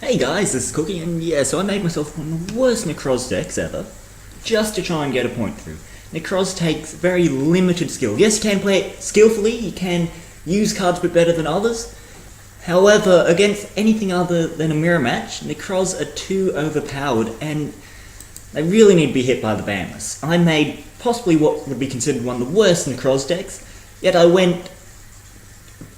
Hey guys, this is Cookie, and yeah, so I made myself one of the worst Nekroz decks ever, just to try and get a point through. Nekroz takes very limited skill. Yes, you can play it skillfully, you can use cards a bit better than others. However, against anything other than a mirror match, Nekroz are too overpowered, and they really need to be hit by the ban list. I made possibly what would be considered one of the worst Nekroz decks, yet I went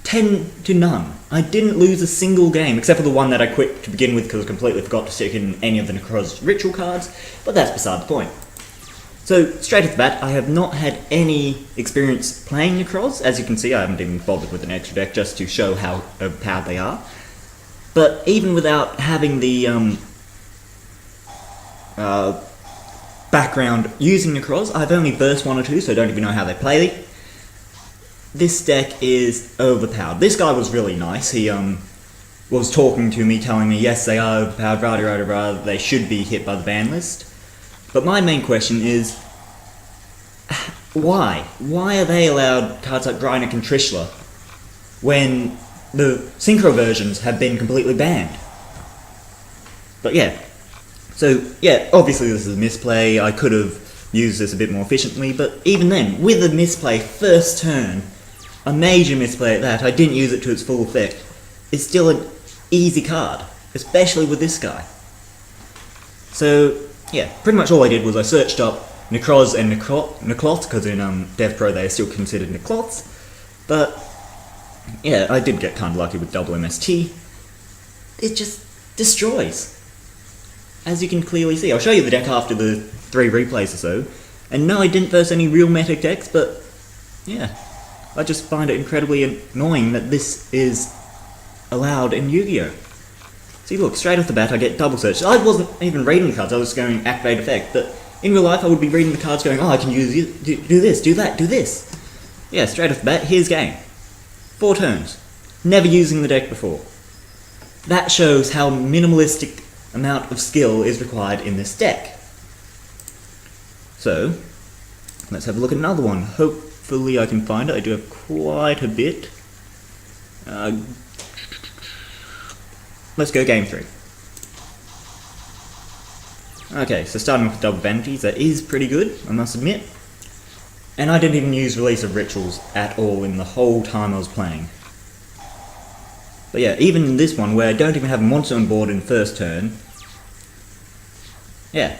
10 to none. I didn't lose a single game, except for the one that I quit to begin with because I completely forgot to stick in any of the Nekroz ritual cards, but that's beside the point. So, straight off the bat, I have not had any experience playing Nekroz. As you can see, I haven't even bothered with an extra deck just to show how overpowered they are. But even without having the background using Nekroz, I've only versed one or two, so I don't even know how they play it. This deck is overpowered. This guy was really nice. He was talking to me, telling me, yes, they are overpowered, rah, they should be hit by the ban list. But my main question is, why? Why are they allowed cards like Grynik and Trishula when the Synchro versions have been completely banned? But yeah. So, yeah, obviously this is a misplay. I could have used this a bit more efficiently, but even then, with a misplay first turn, a major misplay at that, I didn't use it to its full effect, it's still an easy card, especially with this guy. So, yeah, pretty much all I did was I searched up Nekroz and Nekloz, because in Dev Pro they are still considered Nekloz, but yeah, I did get kind of lucky with double MST. It just destroys. As you can clearly see, I'll show you the deck after the 3 replays or so, and no, I didn't verse any real meta decks, but yeah. I just find it incredibly annoying that this is allowed in Yu-Gi-Oh! See, look, straight off the bat I get double search. I wasn't even reading the cards, I was going activate effect, but in real life I would be reading the cards going, oh, I can use do this, do that, do this. Yeah, straight off the bat, here's game. 4 turns. Never using the deck before. That shows how minimalistic amount of skill is required in this deck. So, let's have a look at another one. Hopefully I can find it. I do have quite a bit. Let's go game 3. Okay, so starting with double vanities, that is pretty good, I must admit. And I didn't even use release of rituals at all in the whole time I was playing. But yeah, even in this one where I don't even have a monster on board in first turn, yeah,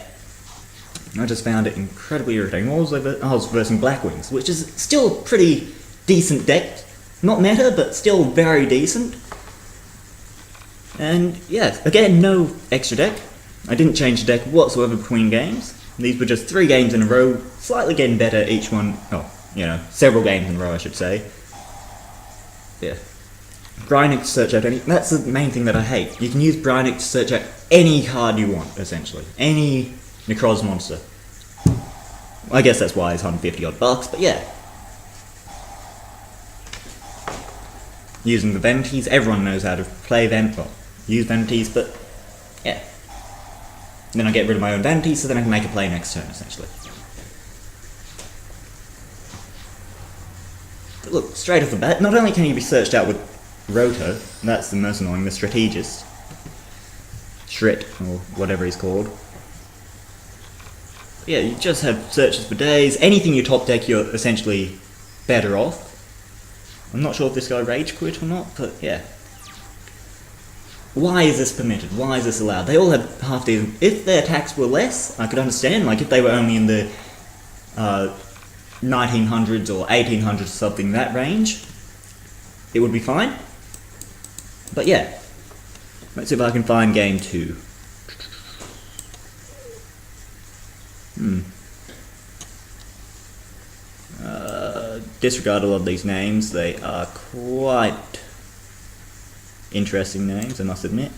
I just found it incredibly irritating. What was I was versing Blackwings, which is still a pretty decent deck. Not meta, but still very decent. And yeah, again, no extra deck. I didn't change the deck whatsoever between games. These were just 3 games in a row, slightly getting better each one. Oh, you know, several games in a row, I should say. Yeah. Grynik to search out any... That's the main thing that I hate. You can use Grynik to search out any card you want, essentially. Any Nekroz monster. I guess that's why it's $150 odd, but yeah. Using the vanities, everyone knows how to play use vanities, but yeah. Then I get rid of my own vanities, so then I can make a play next turn, essentially. But look, straight off the bat, not only can you be searched out with Roto, that's the most annoying, the strategist. Shrit, or whatever he's called. Yeah, you just have searches for days. Anything you top deck, you're essentially better off. I'm not sure if this guy rage quit or not, but yeah. Why is this permitted? Why is this allowed? They all have half decent. If their attacks were less, I could understand. Like if they were only in the 1900s or 1800s or something, that range, it would be fine. But yeah, let's see if I can find game 2. Disregard a lot of these names, they are quite interesting names, I must admit.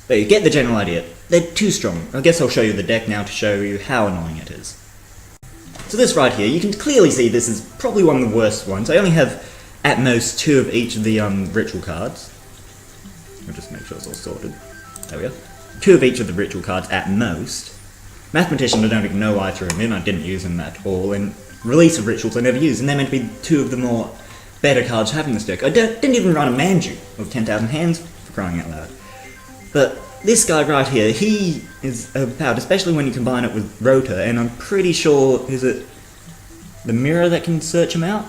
But you get the general idea. They're too strong. I guess I'll show you the deck now to show you how annoying it is. So this right here, you can clearly see this is probably one of the worst ones. I only have at most 2 of each of the ritual cards. I'll just make sure it's all sorted. There we go. 2 of each of the ritual cards at most. Mathematician, I don't even know why I threw him in, I didn't use him at all, and release of rituals I never used, and they're meant to be 2 of the more better cards having this deck. I didn't even run a Manju of 10,000 hands, for crying out loud. But this guy right here, he is overpowered, especially when you combine it with Rotor, and I'm pretty sure, is it the mirror that can search him out?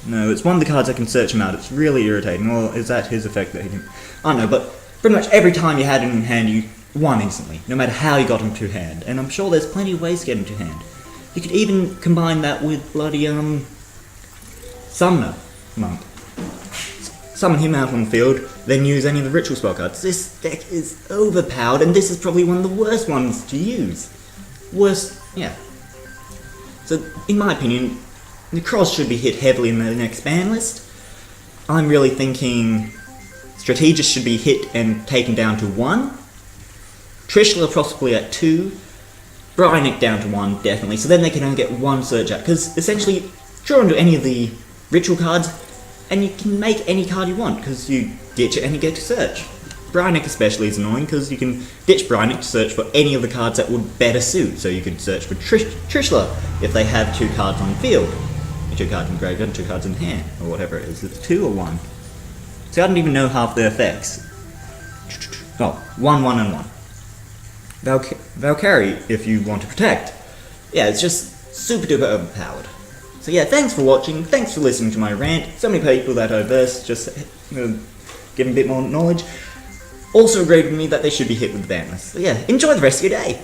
No, it's one of the cards that can search him out. It's really irritating. Or is that his effect that he can... I don't know, but pretty much every time you had him in hand, you won instantly, no matter how you got him to hand. And I'm sure there's plenty of ways to get him to hand. You could even combine that with bloody, Summoner Monk. Summon him out on the field, then use any of the ritual spell cards. This deck is overpowered, and this is probably one of the worst ones to use. Worst, yeah. So, in my opinion, Nekroz should be hit heavily in the next ban list. I'm really thinking Strategist should be hit and taken down to 1. Trishula possibly at 2. Bryonic down to 1, definitely. So then they can only get 1 search out. Because essentially, draw into any of the ritual cards, and you can make any card you want, because you ditch it and you get to search. Bryonic especially is annoying, because you can ditch Bryonic to search for any of the cards that would better suit. So you could search for Trishula if they have 2 cards on the field. 2 cards in graveyard, 2 cards in hand, or whatever it is. It's 2 or 1. So I don't even know half their effects. Oh, 1, 1, and 1. Valkyrie, if you want to protect. Yeah, it's just super duper overpowered. So yeah, thanks for watching, thanks for listening to my rant. So many people that I versed, just give them a bit more knowledge. Also agreed with me that they should be hit with the ban list. So yeah, enjoy the rest of your day.